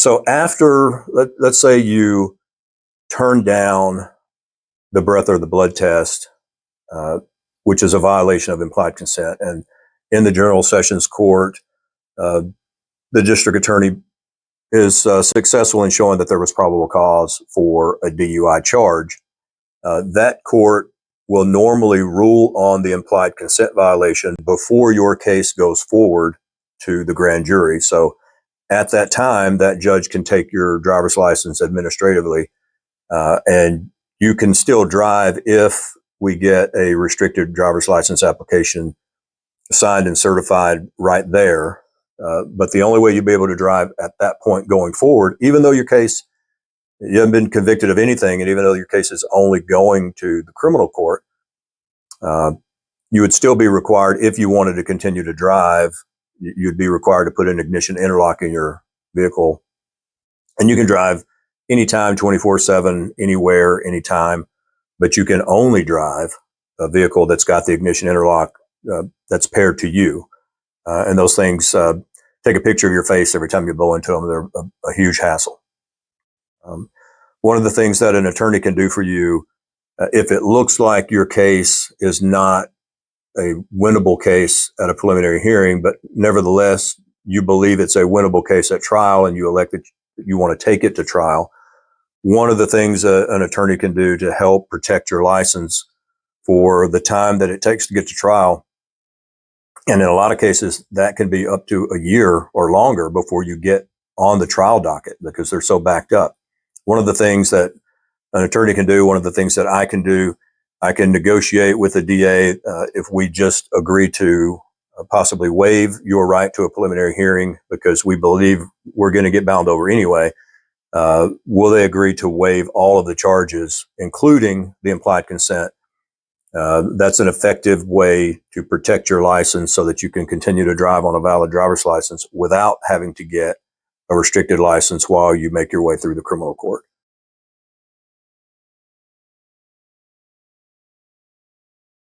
So after, let's say you turn down the breath or the blood test, uh, which is a violation of implied consent, and in the General Sessions Court, uh, the district attorney is successful in showing that there was probable cause for a DUI charge. That court will normally rule on the implied consent violation before your case goes forward to the grand jury. So at that time, that judge can take your driver's license administratively, and you can still drive if we get a restricted driver's license application signed and certified right there. But the only way you'll be able to drive at that point going forward, even though you haven't been convicted of anything, and even though your case is only going to the criminal court, you would still be required, if you wanted to continue to drive, you'd be required to put an ignition interlock in your vehicle. And you can drive anytime, 24/7, anywhere, anytime, but you can only drive a vehicle that's got the ignition interlock that's paired to you. And those things take a picture of your face every time you blow into them. They're a huge hassle. One of the things that an attorney can do for you, if it looks like your case is not a winnable case at a preliminary hearing, but nevertheless, you believe it's a winnable case at trial and you elect that you want to take it to trial, one of the things an attorney can do to help protect your license for the time that it takes to get to trial, and in a lot of cases, that can be up to a year or longer before you get on the trial docket because they're so backed up. One of the things that an attorney can do, one of the things that I can do, I can negotiate with the DA if we just agree to possibly waive your right to a preliminary hearing because we believe we're going to get bound over anyway. Will they agree to waive all of the charges, including the implied consent? That's an effective way to protect your license so that you can continue to drive on a valid driver's license without having to get a restricted license while you make your way through the criminal court.